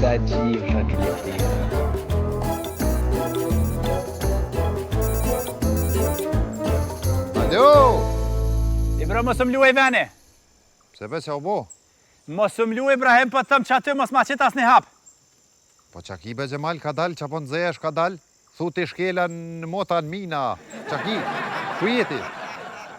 ta gjifra klientina. Alo! Ibra, mos më luaj veni. Pse be që u bo? Mos më luaj, Ibrahim, për të thëmë që aty mos ma qita asni hap. Po Qaki be Gjemal ka dal, që po nëzesh ka dal? Thu t'i shkela në mota në mina. Qaki, ku jeti?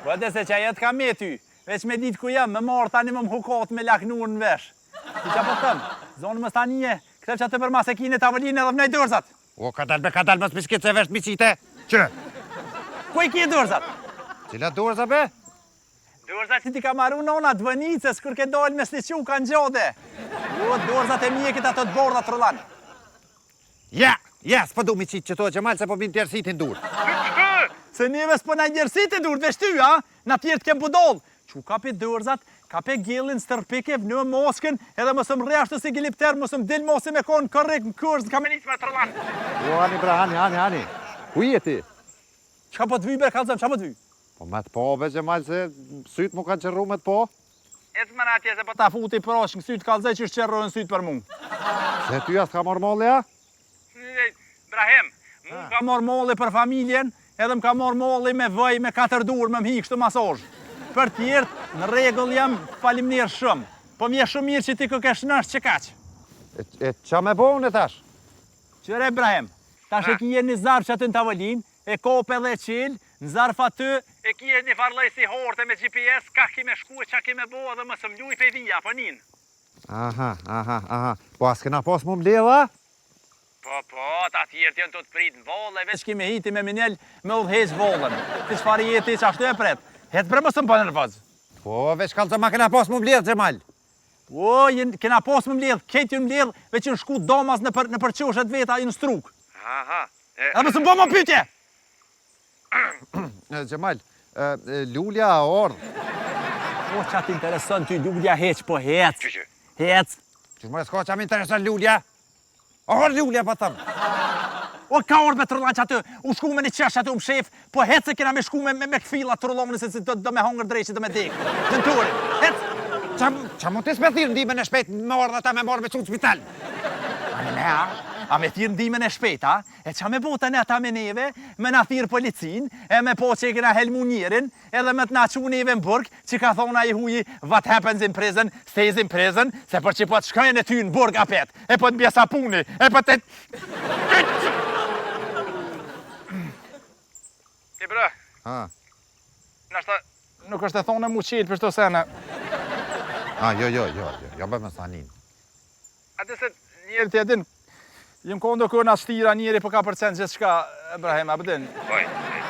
Po edhe se që jetë ka me ty. Veç me ditë ku jam, me marë tani më hukat me laknur në vesh. Ti që po thëmë, zonë më stanije, këtëv që atë për mas e kine tavëlinë edhe vnej dërzat. O, ka dal, mos miskit se vesh miqite. Që? Ku i kje dërzat? Cila dorza be? Dërzat që ti ka maru nona dvënicës, kër ke dalë me sliqu ka në gjode. O, dërzat e mjekit ato të bordat rëllan. Ja, s'po du miqit që to Gjemal se po bin tjerësitin dur. Se neve s'po na njërësitin dur, vesh ty, ha? Na tjertë kem budol. Që ka pe dërzat, ka pe gjellin, stërpike, vënë moskën, edhe mësëm rrashtë si gilipter, mësëm dil mosi me konë kërrik në kërës, në kamenit me të rëllan. O, hani bra, hani. Ku jeti? Qa po të vyj, bre, kalzëm, qa po të vyj? Po me të po, be Gjemal, se sytë mu kanë qërru me të po. Ecë më në atje se po ta futi prosh, në sytë kalzej që shqerrojnë sytë për mu. Se ty as ka marrë molle, ja? Ibrahim, mu ka marrë molli për familjen, edhe më ka marrë molli me vëj, me 4 dur, me m'hi kështu masazh. Për tjertë, në regull jam falimnirë shumë. Po mje shumë mirë që ti këkesh nështë që kaq. E qa me bone tash? Qëre, Ibrahim, tash e kije një zarf që aty në tavolin, e kope dhe qil, në zarf aty, e kije një farlej si horte me GPS, ka ki me shku e qa ki me bo, dhe më së mluj pe vija, po nin. Aha. Po as kena pas mu mledha? Po, ta tjertë janë të të prit në volle, veç kime hiti me minel me udhejsh vollën. Ti shfari jeti që ashtu e pret. Hetë bre mësë më për nërvaz. Po, veç kalë të ma kena pas mu mledh, Gjemal. O, kena pas më mledh, ketë ju mledh, veç në shku domas në përqoshet veta i në struk. Aha. Edhe mësë më më pytje! Gjemal, lulja a orë. O, qa t'intereson ty, lulja heq, po hec. Hec. Që më e s'ka qa më intereson lulja? Orë lulja, pa thëmë. O, ka orë me të rëllan që aty, u shku me një qesh aty, shef, po hec se kena me shku me këfila të rëllonë, se do me hongër drejqit, do me dekë. Dënturi, hec! Qa më të s'pe thirë ndime në shpejt, me orë dhe ta me morë me qunë spital? A me thirë ndimin e shpejt, a? E qa me bota ne ata me neve, me na thirë policin, e me po që e kena helmu njerin, edhe me t'na qu neve në burg, që ka thona i huji, what happens in prison, stays in prison, se për që po të shkajnë e ty në burg apet, e po të bjesa puni, e po të... Ti bre, nashta nuk është e thonë mu qilë për shto sene. Jo, bë me sanin. Ate se njerë të edin, jem kondo kërë nga shtira njeri për ka përcen gjithë shka, Ibrahim, a pëdin?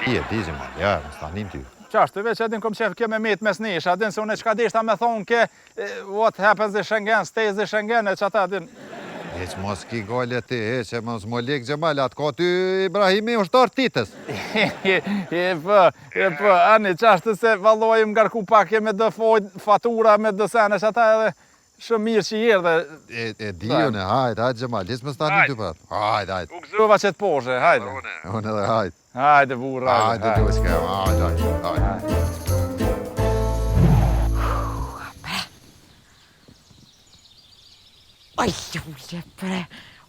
E di Gjemal, ja, me sanin ty. Qashtë, veç edin kom qef ke me met mes nesh, edin se unë qka deshta me thonë ke what happens in Schengen, stays in Schengen, e që ata edin. Heq mos ki gale ti, heq e mos më lek Gjemal, atë ka ty Ibrahimi ushtar titës. Po, ani, qashtë se valojim ngarku pak e me dë fatura, me dë sene që ata edhe shumë mirë që jërë dhe... E di une, hajtë Gjemal, disë me stanin ty për. Hajtë. U gëzova që të poshe, hajde. Unë edhe hajtë. Hajde, burra. Hajde, du s'kem, hajde. Oj, Julie, bre,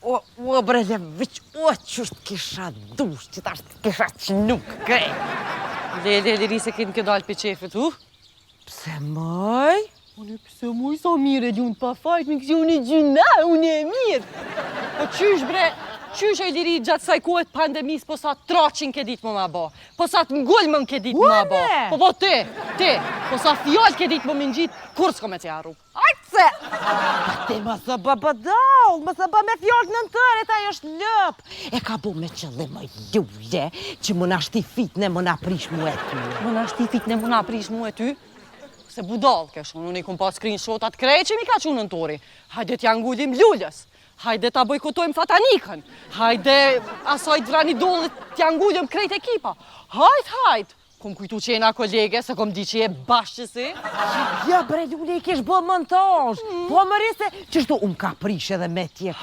o bre, veç, o qështë kisha dush, që tash kisha që nuk, krej. Liri se këtë këtë dalë për qefet, Pse moj? Unë pëse muj sa mire lunë pa fajt, me kësi unë e gjyna, unë e mirë. Po qysh bre, qysh e liri gjatë saj kohët pandemis, po sa traqin ke ditë më ma ba, po sa të ngullmën ke ditë më ma ba. Po ti, po sa fjall ke ditë më më ngjitë, kur s'ko me t'ja arru. Ajtëse! Ti më së bë bëdall, më së bë me fjallë në tërë, ta është lëp. E ka bu me qëllim më Julie, që më nashti fitne më na prish mu e ty. Më nashti fitne më na prish mu e ty? Se budal kesh, unë i kum pas screenshotat krej që mi ka qunë në tori. Hajde t'ja ngullim lullës, hajde t'a bojkotojmë fatanikën, hajde asaj t'vrani dollit t'ja ngullim krejt ekipa. Hajt, kum kujtu që jena kolege, se kom di që je bashkësi. Ja bre, Julie, i kesh bë montazh. Po më rrise, qështu unë ka prish edhe me tje.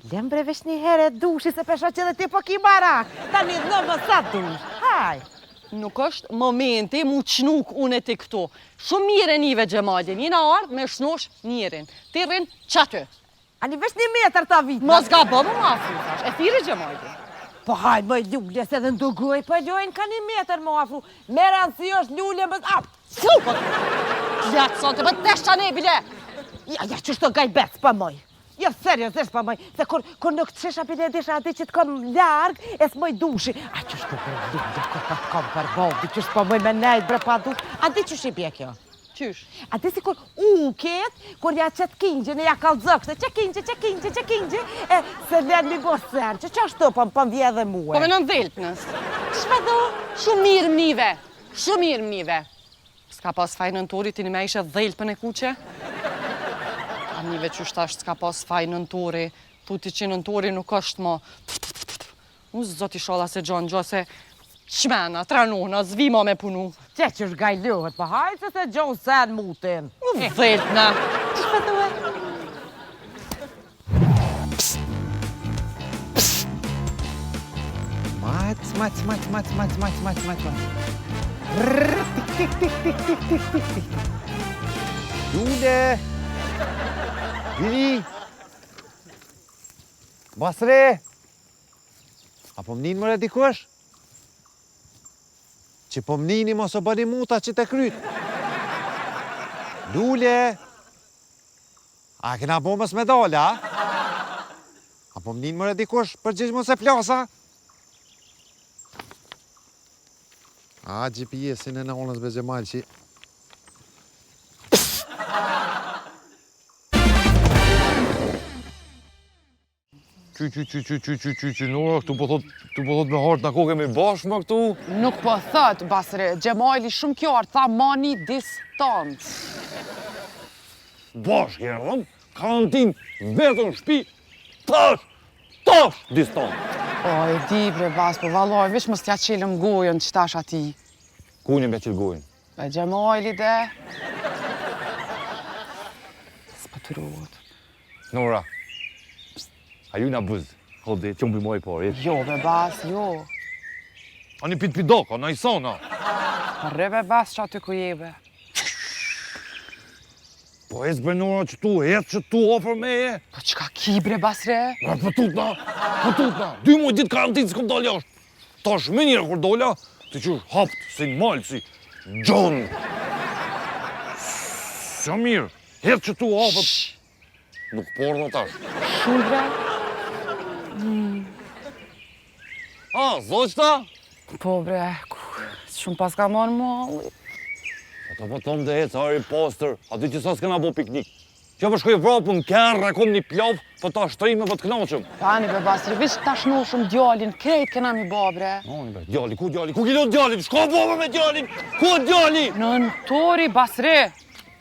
Lem bre vesh një herë e dushi, se pesha që dhe ti po ki barak. Ta një në më sa dush, haj. Nuk është momenti mu qnuk unë e ti këto. Shumë mire nive Gjemalin, jina ardhë me shnosh njerin. Ti rrin qaty. Ani vesh 1 metër ta vitë. Mos ga bë më afru, thash. E thirë Gjemajli. Po hajnë më lulles edhe ndugoj, po lojnë ka 1 metër më afru. Mere si është lulle më... Flukot! Gjatë sote, më tesh qa ne, bile! Ja, që shto gajbec për moj. Jo, seriosisht për moj. Se kur nuk të shesha bile disha ati që të kom largë, e s'moj dushi. A që shto për lulle, kur të kom për bodi, që shto moj me nejtë bre pa dush. A di që shi bje kjo? Qysh? A di si kur uket, kur ja qëtë kingjën e ja kalëzëk, se që kingjë, e se len mi bo sen, që ashtu për vje dhe muë. Po me nën dhelpnës. Shpa do? Shumë mirë mnive. Shumë mirë mnive. S'ka pas faj nëntori, ti një me ishe dhelpën e kuqe? A mnive që shtash s'ka pas faj nëntori, tuti që nëntori nuk është mo. Unë zoti shola se gjonë gjo se qmena, tranuna, zvima me punu. Që është gajlohet, pa hajtë se gjonë sen mutin. Dhelpna. Shpa do e? Mać. Lule! Vini! Basre! Apo m'nin mëre dikush? Që po m'nini mos o bëni muta që të kryt. Lule! A kena bo mës me dole, a? Apo m'nin mëre dikush për gjithë mos e flasa? A, GPS-in e nonës be Gjemal që... Qy, Nora, këtu po thot me hartë na ko kemi bashkë më këtu? Nuk po thët, Basre, Gjemajli shumë kjartë, tha mani distancë. Bashkë erdhëm, karantinë, vetën shpi, tash distancë. O, e di bre, Bas, po valoj, vish mos t'ja qelëm gojën që tash ati. Kuni me qilë gojnë? Be Gjemajli de... S'po të ruhet. Nora, a ju na bëzë, hode, që më bëjmoj parë, Jo, be Bas, jo. A një pit pidoko, na i sona. Re, be Bas, që aty ku jebe. Po e s'be Nora që tu, që tu ofër me e. Po qka ki bre, Basre? Ma pëtutna. 2 muaj ditë karantinë s'kom dalë jashtë. Tash me njëra kur dolla, të qysh haptë, si në malë, si John. Së mirë, që tu ofër. Nuk porë tash. Shumë bre? A, zoqta? Po bre, shumë pas ka marrë malli. Ata po thonë dhe ecë Harry Poster, aty që sa s'kena bo piknik. Që po shkoj vrapë në kërë, kom një pjavë, po ta shtrime, po t'knaqëm. Pani be Basri, vish tash shumë djallin, krejt kena mi bo bre. Djalli, ku djalli? Ku kilo djallin? Shko bova me djallin? Ku djalli? Në nëntori, Basri.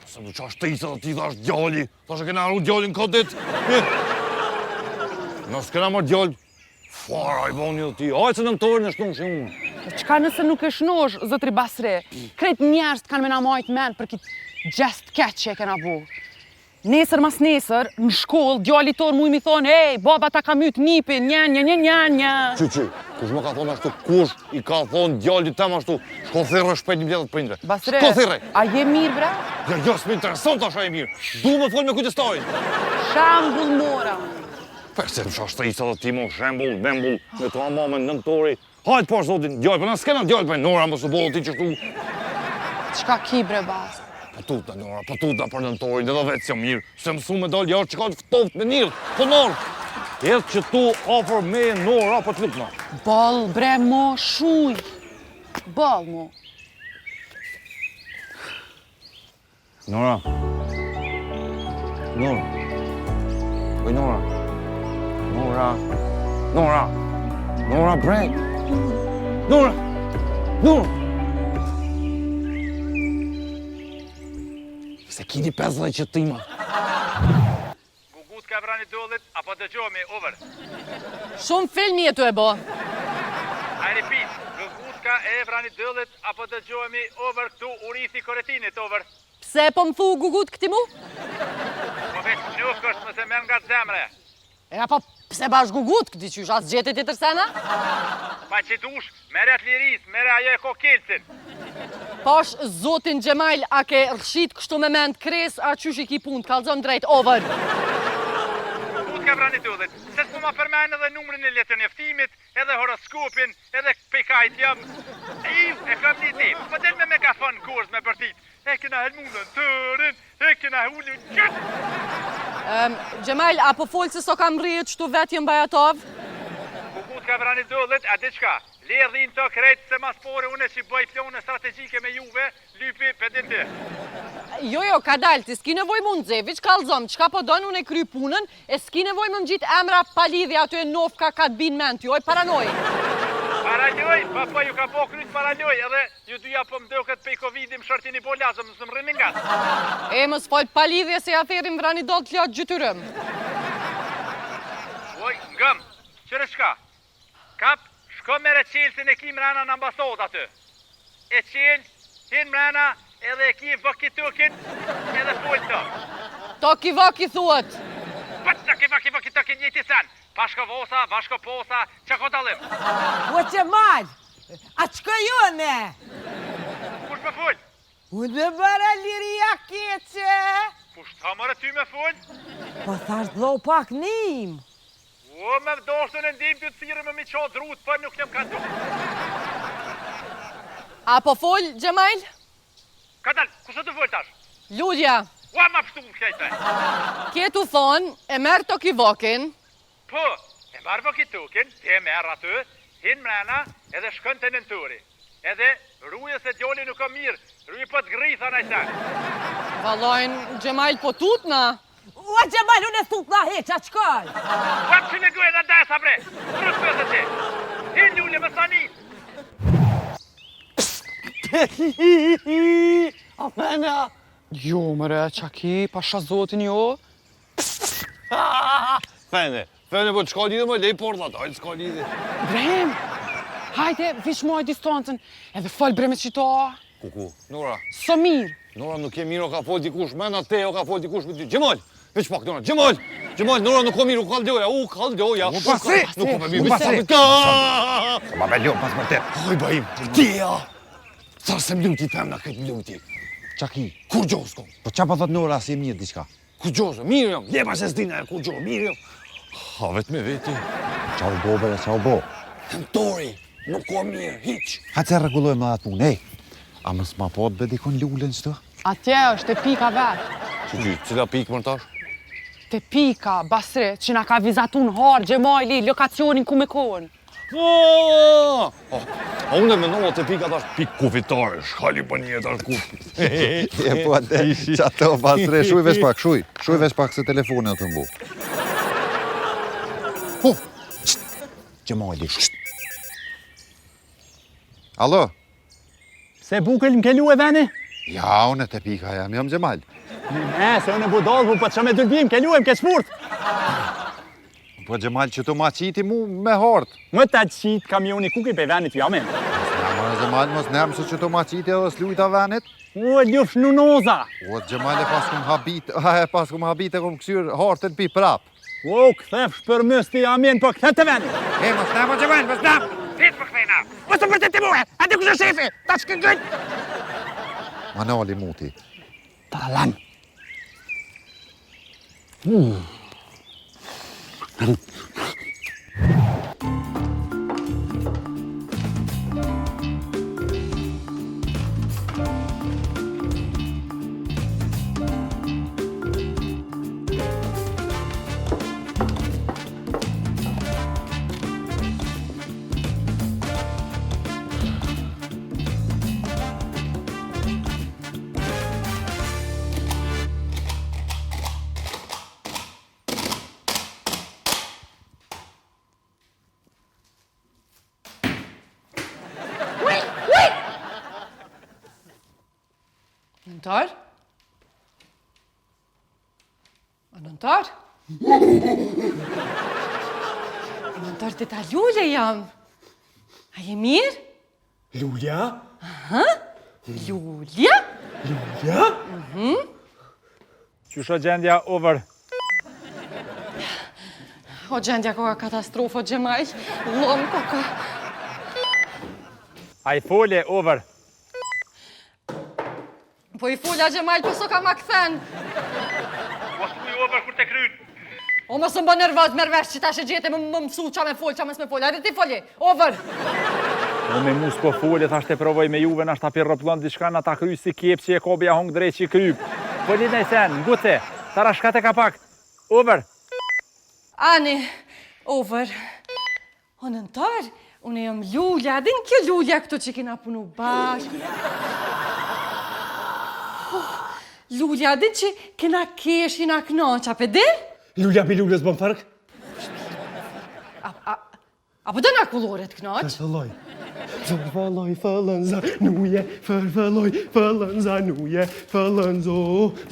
Se më qash të isë ti thash djalli, thash e kena arru djallin ka dit. Nësë kena marrë djall, fara i boni dhe ti, hajtë se në nëntori në shtunë që unë. Qka nëse nuk e shnosh, zëtri Basri? Krejt njerës kanë me na majtë men për kitë gjest keq që e kena bo. Nesër mas nesër, në shkollë, djalli tonë mu i mi thonë, hej, baba ta ka mytë nipin, nja. Qy, kush më ka thonë ashtu, kush i ka thonë djalli tem ashtu, shko thirë shpejt një vjetët prindve. Basre, Shko thirë! a je mirë, bre? Ja, s'me interesant tash a e mirë. Du me folë me kujtestajnë. Shambull mora. Për se më shash të isë dhe ti mo shembull, membull, me të amame në nëntori. Hajtë pash zotin, djallë, për në s'kena djallë për Nora, më së bolë ti që shtu. Qka ki, bre, Bas? Patutna, Nora, patutna për nëntorin, edhe vetë që mirë. Se mësu me dalë jashtë që ka të ftoft me njërë. Po Nora, edhe që tu ofër me Nora, po të lutna. Ball, bre, mo, shuj. Ball, mo. Nora. Oj, Nora, bre. Nora. Se kini 50 qëtima. Gugut ka vrani dullit, apo dëgjohemi, over. Shumë filmi e tu e bo. I repeat, Gugut ka e vrani dullit, apo dëgjohemi, over, këtu urithi koretinit, over. Pse po më thu gugut këti mu? Po veç nuk është mëse men nga zemre. E apo pse bash gugut këti qysh, as gjetit i tërsena? Pa që dush, mere atë liris, mere ajo e kokelcin. Pash zotin Gjemajl, a ke rshit kështu me mend kres, a qysh i ki pun, t'kallzon drejt, over. ka vrani dullet, se s'po ma përmen edhe numrin e letër njeftimit, edhe horoskopin, edhe pekajt jam. E kam një tim, po del me megafon kurz me bërtit. E kena helmunën tërin, e kena hullin qëtë. Gjemal, apo folë se so kam rritë qëtu vetë jëm bajatov? Kukut ka vrani dullet, a diçka? Lerdhin të krejtë se mas pore une që bëj plone strategjike me juve, lypi pedin të. Jo, ka dalë, ti s'ki nevoj më nëzevi, që kalzom, qka po donë unë e kry punën, e s'ki nevoj më gjitë emra palidhja aty e nofka ka të binë ment, joj, paranoj. Paranoj, pa ju ka po kryt paranoj, edhe ju duja po mdo këtë pej Covid-i më shërtin i bolazëm, nësë më rrinë nga. E, më s'fol palidhje se ja therim vrani do të ljotë gjytyrëm. Oj, ngëm, qërë shka? Kap, shko mere qelësin e ki mrena në ambasod aty. E qelë, hin mrena, edhe e ki vëki tëkin, edhe full të. Toki vëki thuët. Pëtë të ki vëki tëkin njëti sen. Bashko vosa, bashko posa, që ko dalim? O Gjemal, a qëka jone? Kush me full? Unë me bara liria keqe. Kush ta mërë ty me full? Po thash dho pak nim. O, me vdoshtën e ndim të të thirë me mi qa drut, për nuk jem ka du. Apo fol, Gjemal? Ka dal, kusë të full tash? Ludja, Ua, ma pështu më kjejte. kjetu thonë, e merë toki vokin, Po, e marrë vëki tukin, ti e merë aty, hin mrena edhe shkën të nënturi. Edhe rruje se djoli nuk o mirë, rruje po të gritha në i sen. valojnë Gjemal po tutna. O Gjemal, unë e thut na heq, a qkaj? Vëmë që në gujë në desa bre, rrës pëse ti. Hin lule më sanit. Amena! Jo, mëre, qa ki, pasha zotin jo? Fene po të shka lidhe më lej portat, hajtë s'ka lidhe. Ibrahim, hajde, vish moj distancën, edhe fol bre me qita. Kuku, Nora, Së mirë. Nora nuk e mirë o ka fol dikush, mena te o ka fol dikush me ty. Gjemal, veç pak Nora, Gjemal, Nora nuk o mirë, u kaldoja. U pasi! Nuk o me mirë, U pasi! Ka! Sa ma me ljonë pas mërtet. Oj, Ibrahim, tija! Sa se mluti femna këtë mluti. Qaki, Kur gjohës kom? po qa po thot Nora si e mirë diçka? Kur gjohës, mirë jam, lepa se s'dina e kur gjohë, mirë jam. Ha, vetë me veti. Qa u bo, bere, qa u bo? Tori, nuk o mirë, hiq. Ha që regulojmë në atë punë, a mës ma po të bedikon lullën qëtë? Atje është e pika vetë. Që cila pikë më tash? Te pika, Basre, që na ka vizatun harë, Gjemali, lokacionin ku me konë. A unë e menova të pika tash pikë kufitare, shkali për një tash kufi. E po atë, që ato pasre, shuj vesh pak, shuj vesh pak se telefonin të mbu. Gjemali, Alo? Se bukel më kelu e veni? Ja, unë e te pika jam Gjemal. Se unë e budalë, po që me dërbim, kelu e më ke spurt. Po Gjemal që tu ma qiti mu me hartë. Më të qitë kamioni kuki pe venit jamin. Në Gjemal mos nëmë se që tu ma qiti edhe s'lujta venit. O, ljufsh nunoza. O, Gjemal e pas kum habit e kum kësyrë hartën pi prap. O, këthef shpërmës të jamin, po këthe të venit. E, mos nëmë, Gjemal, mos nëmë. Fitë për këthejna. Mos të përte të muhe, ati kushe shefi, ta që këngët. Manali muti. Talan. Nëntar? A nëntar? Nëntar të ta lulle jam. A je mirë? Lulja? Lulja? Ja? Qysha gjendja over? O gjendja koka katastrofo Gjemal. Lom koka. A i folje over? Po i folja Gjemal, po so ka ma këthen. Po thuj over kur te kryn. O më së më bë nervoz, merr vesh që tash e gjete më mësu qa me fol, qa mes me fol. Hajde ti folje, over! Unë me mu s'po folje, thashtë e provoj me juve, nashtë ta pirroplon diçka na ta kry si kep që e kobi a hong drejt që i kryp. Folje në sen, ngute, tara shkate ka pak. Over! Ani, over. O nëntar, unë jam Lulja, din kjo Lulja këto që kena punu bashkë. Lulja, din që kena kesh, kena knaqqa, pe din? Lulja pi lullës bën fark? Apo dhe na kulloret knaq? Farfalloj. Farfalloj, fallënza, nuje, farfalloj, fallënza, nuje, fallënzo,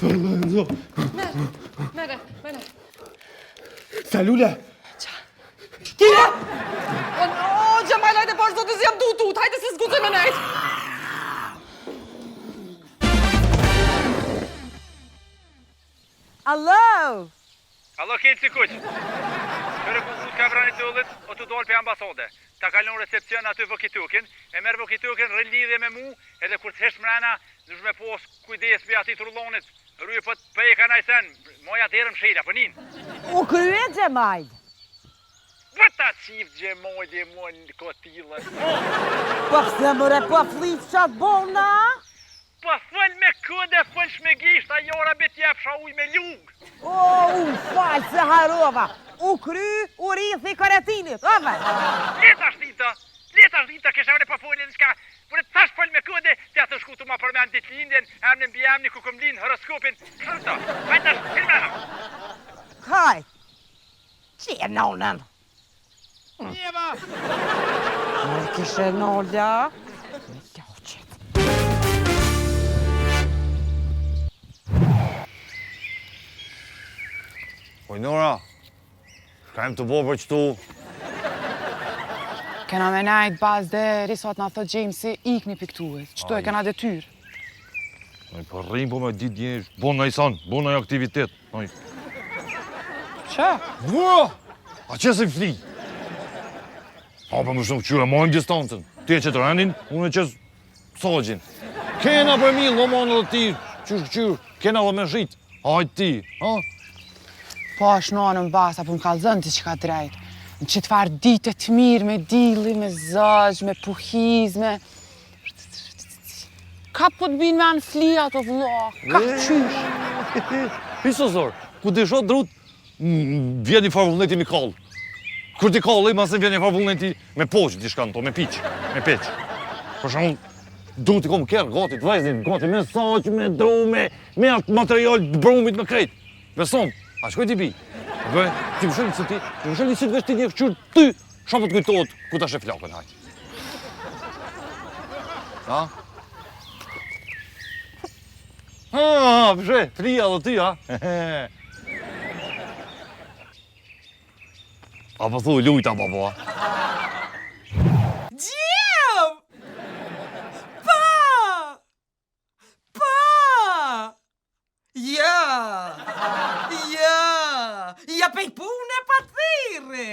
fallënzo. Mere. Sa Lulja? Kira! O, Gjemal, hajde pash do të zjem dutut, hajde se s'gutë me nejt. Allo! Allo, ketë si kuq. Kërë ku ka vrani të ullit, o të dole për ambasade. Ta kalon recepcion aty vokitukin, e merë vokitukin rëllidhe me mu, edhe kur të hesh mrena, dush me pos kujdes për ati të rullonit. Rruje për të e ka najsen, moja të herëm shira, për nin. U krye Gjemal. Vëta qif Gjemojlje mu në kotilën. Po pëse mëre, po flitë qatë bona? Po fëll me këde, fëll shmegisht, a jora be t'jep sha uj me lungë. O, u falë se harova. U kry, u rithi karetinit, ove. Leta shtita, kesha vre pa folje në shka. Por e tash fëll me këde, t'ja të shku të ma përmen ditë lindjen, emnin bi emni ku këm linë, horoskopin, shërta. Hajtash, filmena. Haj. Që e nonën? Njeva! Më kishe nolja. Oj, Nora, shkajmë të bo për qëtu. Kena me najt bazë dhe risot nga thot Jamesi ikni piktuet. Qëtu e kena detyr. Oj, për rrim po me dit njesh, bon në i sanë, bon në i aktivitet. Oj. Që? Bua! A që se fli? A për më shumë qyre, mojnë distancën. Ti e që të rendin, unë e qësë sogjin. Kena për mi, lomonë dhe ti, qyrë, kena dhe me shrit. Hajt ti, ha? Po është në basa, po më kalëzën të që ka drejt. Në që të farë ditë të mirë me dili, me zëgj, me puhiz, me... Ka po të binë me anë flia të vlo, ka qysh. Pisosor, ku të shot drut, vjen i farvullneti mi kallë. Kur ti kallë, ma se vjen i farvullneti me poqë, ti shkanë to, me piqë, me peqë. Për shumë, du t'i kom kërë, gati të vajzin, gati me saqë, me dru, me atë material brumit me krejt. Beson, a shkoj t'i bi? Dhe, ti më shëllë ti, më shëllë si të vesh ti një këqyrë ty, shumë të kujtojt ku ta shë flakën, hajtë. Ha? Ha, përshë, fria dhe ty, ha? A po thuj lujta, babo, ha? Gjem! Pa! Ja pej pune pa thire!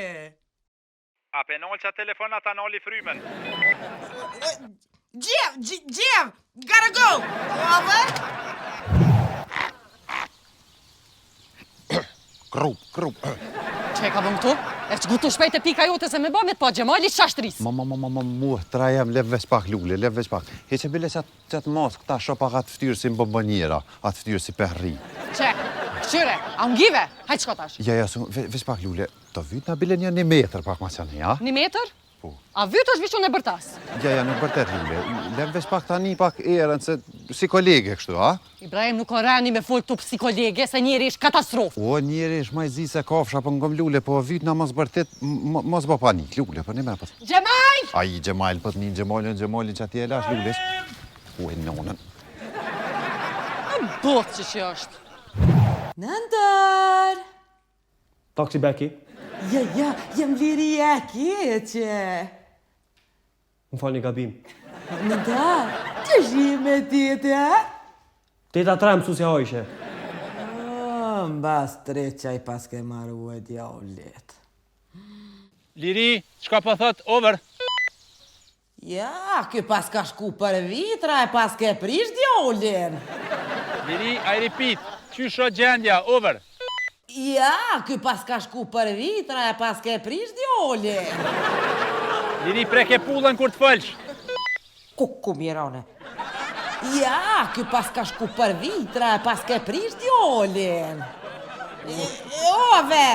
A penol qa telefonat anoli frymen. Gjem! Gotta go! Over! Krup. Që e ka bëm këtu? E që gutu shpejt e pika jote se me bëmit, po Gjemali qashtris. Mu, tra jam lev veç pak lule, lev veç pak. He që bile qatë mos, këta shop pak atë ftyrë si mbëmbënjera, atë ftyrë si pehri. Që? Qyre, a ngive? Hajtë shko tash. Ja, veç pak lule, të vyt nga bile një metër pak ma qënë, ja? 1 metër? Po. A vyt është vishun e bërtas? Ja, nuk bërtet lule, lev veç pak tani pak erën, se si kolege kështu, a? Ibrahim nuk o rani me folë këtu si kolege, se njeri ish katastrofë. O, njeri ish ma i zi se kafsha për ngëm lule, po vyt nga mos bërtet, mos bë panik, lule, për një me pas. Gjemal! Ai, Gjemal, për një Gjemalin që ati e lash lules. U e nonën. Botë që është. Nëndër! Taksi Beki, Ja, jem viri e keqe. më falë një gabim. Nëndër, që shime tete? Teta 3 mësusja hojshe. Mbas 3 qaj pas ke marru e djavlet. Liri, qka po thot, over? Ja, kjo pas ka shku për vitra e pas ke prish djavlen. Liri, I repeat, qysho gjendja, over? Ja, ky pas ka shku për vitra e pas ke prish djoli. Liri preke pullën kur të fëlsh. Kuku mirone. Ja, ky pas ka shku për vitra e pas ke prish djolin. Ove!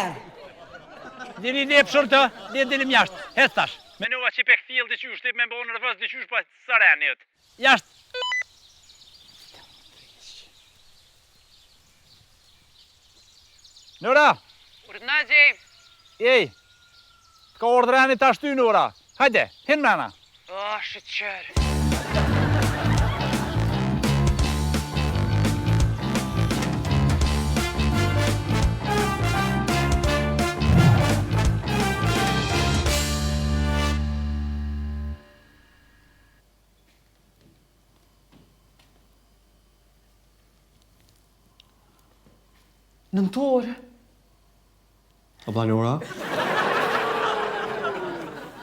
Liri lep shurë le dilim jashtë. Hec tash. Menova që pe këthil të qysh, tip me mbonë në rëfës të qysh pa sarenjët. Jashtë. Nora! Urdhna, James. Ej! Ka ordreni tash ty, Nora. Hajde, hin mena. O, shqyr. Nëntore. Abla Nora?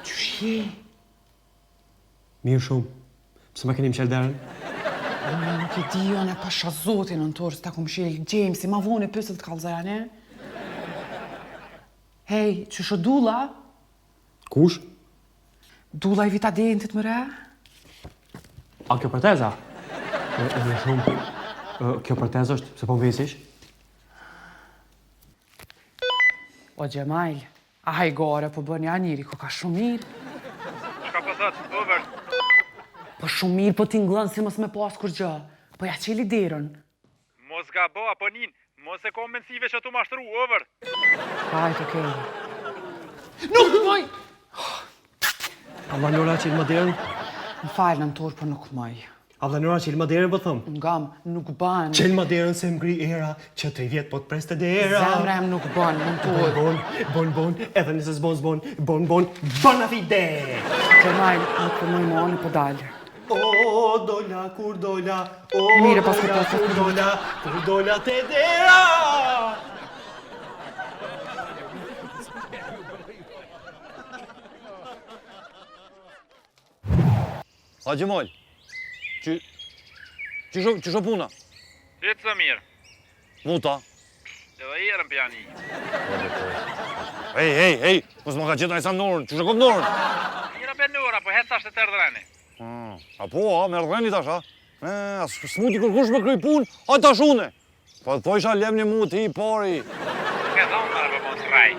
Qysh je? Mirë shumë. Pse ma keni mqel derën? Nuk e di jo, ne pasha zotin nëntore, s'ta ku mshel James, ma vone pësët të kalzera, ne? Hej, qysh o Dula? Kush? Dula i vita dentit më re? A kjo preteza? Mirë shumë. Kjo preteza është se po më vesish? O Gjemal, a hajgore po bën ja njëri, ko ka shumë mirë. Shka po thot, over. Po shumë mirë, po t'ingllën si mos me pas kur gjë. Po ja qeli derën. Mos ga bo, apo nin. Mos e kom mensive që tu mashtru, over. Hajt, okej. Nuk moj! Abla Nora qelë më derën? Më falë në torë, po nuk moj. Abla Nora qelë më derën, po thëmë? Ngam, nuk ban. Qelë më derën se mgri era, që 3 vjetë po të preste dera. Zemra em nuk ban, në torë. Bon, edhe nëse s'bon, bon a fide! Gjemal, nuk për moj më anë, po dalë. O, dola, kur dola, o, Mire, pas këtë kur dola te dera! Sa Gjemal? Që shë puna? Ditë së mirë. Muta? Edhe jerën për janë i. Hej, mos më ka qetë ajsa Norën, që shë kom Norën? Njëra për Nora, po hetë tash të tërdreni. A po, me rdheni tash, a? S'muti kërkush me kryj pun, a tash une. Po të thojsha lem një mu ti pari. Ke thonë marë për mos raj.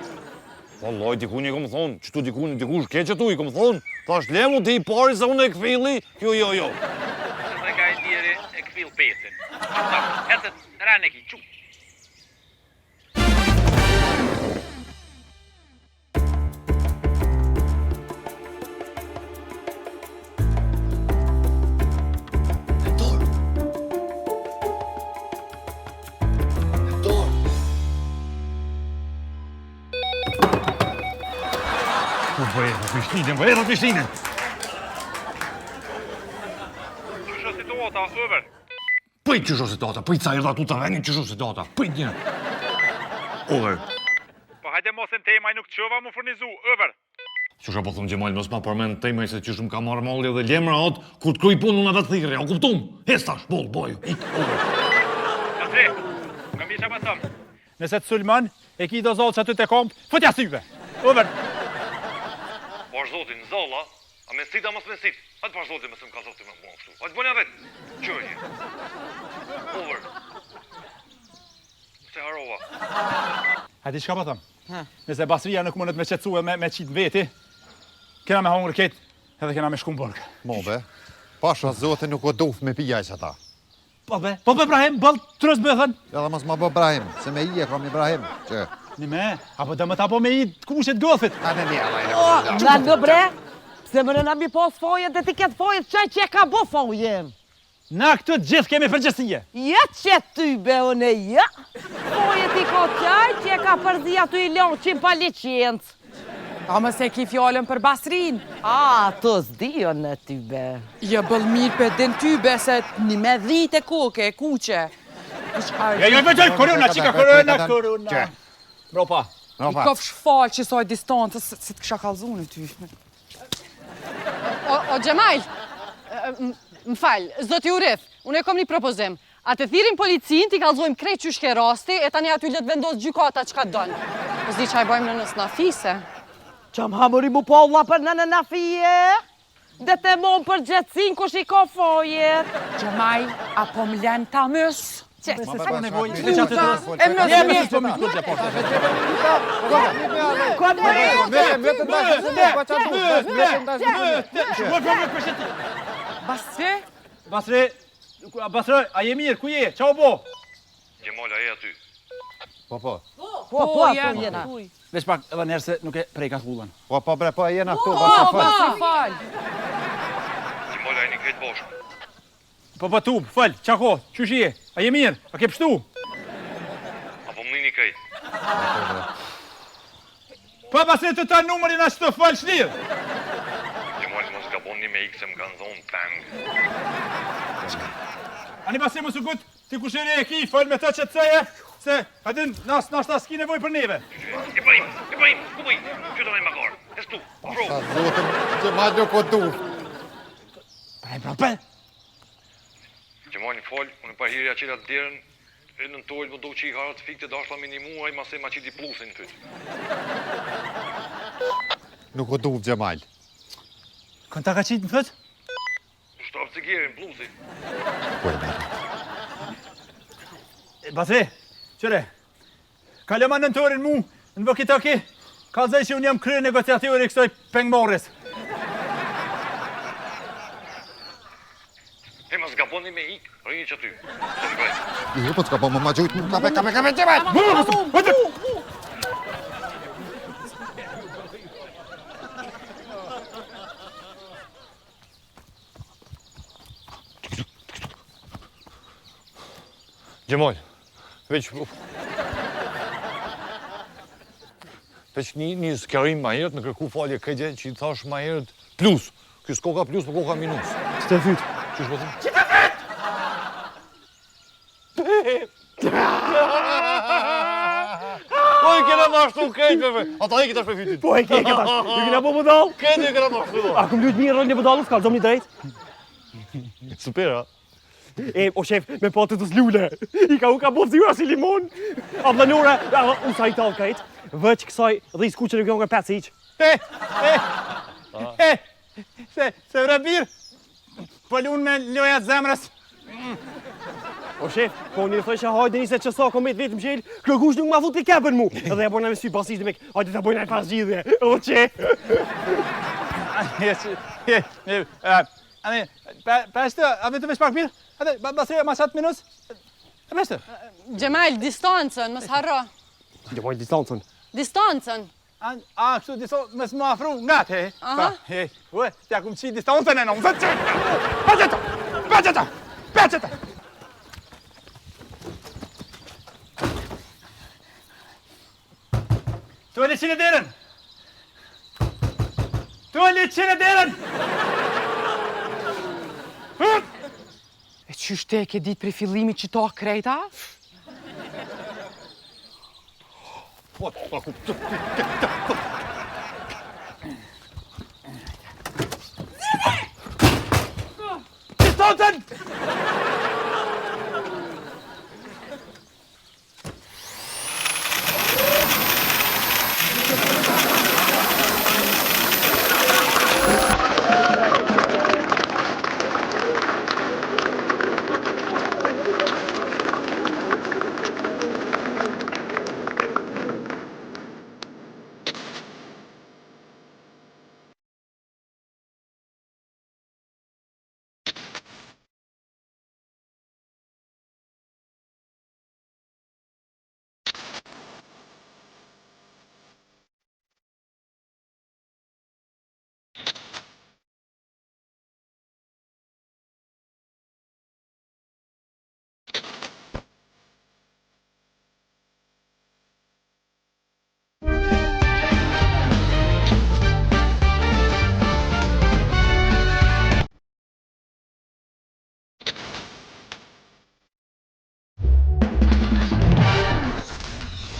Vallaj, dikun i kom thonë, që tu dikush keqe tu i kom thonë. Thash lem mu ti pari se une e këfili, jo. Dhe ka i tjeri e këfil pesin. Hetët, rane ki, qu. Po erë Prishtinën. Qështë situata, over. Pëjt qështë situata, pëjt sa erda tu të reni qështë situata, pëjt një. Over. Po hajde mos në tema i nuk qëva mu furnizu, over. Qështë po thëmë Gjemal, mos ma përmen tema i se qështë më ka marrë malli dhe lemra atë, kur të kryj punë unë atë thirë, o kuptum? Hestash, boju, ik, over. Atri, kam isha më thëmë. Nëse të sulman, e ki do zollë që aty të kompë, fëtja syve, over. Pash zotin, zolla, a me sit, a mos me sit. Hajtë pash zotin, mësë më ka zotin me mua kështu. Hajtë bënja vetë, qërje. Over. Se harova. Hajti, shka po thëmë? Nëse Basria nuk mundet me qetsu e me qitë veti, kena me hongër ketë, edhe kena me shku në burgë. Mobe, pasha zotin nuk o duf me pijaj që ta. Po be Ibrahim, bëllë trës bëthën. Edhe mos ma bë Ibrahim, se me i e kam Ibrahim, që... Një me, apo dhe më ta po me i të kushet gëthit. A në një, Na në bre, pse më nëna mi pos fojen dhe ti ketë fojen që e ka bo fojen. Na këtë gjithë kemi përgjësie. Ja që ty be une, ja. Fojen ti ko qaj që e ka përzia tu i loqin pa licencë. A më se ki fjallën për Basrin. A, të zdion në ty be. Ja bëll mirë për den ty be se një me dhite koke, kuqe. Jo, korona, qika korona. Bropa. I kofsh falë që soj distancës, si të kësha kalzune ty. O Gjemal, më falë, zoti Urif, unë e kom një propozim. A të thirin policin, t'i kalzojmë krejt që shke rasti, e tani aty let vendos gjykata që ka dënë. Po zdi që a i bojmë në nësë Nafise. Që më hamëri mu po Allah për në Nafije? Dhe të mon për gjëtsin kush i ka fojet. Gjemaj, apo më len ta mësë? Ma për nevojë, që qatë të e më Jemi të më këtë gjepor. Basre, Basre, a je mirë, ku je? Qao bo? Gjemal, a e aty? Po, Po, jena. Veç pak edhe njerë se nuk e prejka t'hullën. po bre, po jena këtu, basa fal. Basre, fal. Gjemal, a e një krejt bashkë. Po tub, fal, qako, qysh je? A je mirë? A ke pështu? A po më një krejt? Pa Basre të ta numërin ashtë të fal shlirë. Gjemal, mos gaboni me ikë se më kanë zonë tang. Ani Basre më sugut, ti kushere e ki, fal me të që të seje, se adin nashta s'ki nevoj për neve. E bëjmë, ku bëjmë? Që të me më garë? E stu, afro. Sa zotëm, që ma një kodu. Pe. Gjemal, një falë, unë pa hirja qira të derën, e në tojlë më do që i harë të fikë të dashla minimuaj, ma se ma qiti plusin në fytë. Nuk o duv, Gjemal. Kënë ta ka qitë në fëtë? U shtapë cigerin, plusi. Basre, qëre, kalema në nëtorin mu, në vëkitaki, ka zaj që unë jam krye negociatori kësoj pengmorës. E ma zgaboni me ikë, rinjë që ty. Jo, po t'ka po më ma gjujtë, kape, Gjemal! Gjemal, veç një skjarim ma herët, në kërku falje këgje që i thash ma herët plus. Ky s'koka plus, për koka minus. Që të fytë? Qysh po thëmë? Po i kena mashtu kejtëve, ata i këta shpe fytin. Po e ke këta, ju kena po budal? Kejtë i kena mashtu. A këm lujt mirë rënë një budalës, ka zom një drejt? Super, ha? E, o shef, me patë të zlule. I ka u ka bofë zhjura si limon. A vlanore, u sa i talë kajt. Vëq kësaj dhe i skuqën e kjo nga 5 iq. Se vrabir, pëllun me loja zemrës. O shef, po një thëshë hajde njëse që sa komet vetë më qelë, kërkush nuk ma fut të kepën mu. Edhe e bojna me sy pasishtë me hajde të bojna e pas gjithje. O që? Peshtë, a vetë vesh pak mirë? Ate, Basre, ma 7 minus? Peshtë? Gjemal, distancën, mës harro. Gjemaj distancën. Distancën. A, kështu distancën, mësë më afru nga te. Aha. Ue, t'ja kum qi distancën e në më zëtë qëtë. Peceta! Tu e li qine derën! E qysh te ke ditë për fillimi që ta krejta? Po,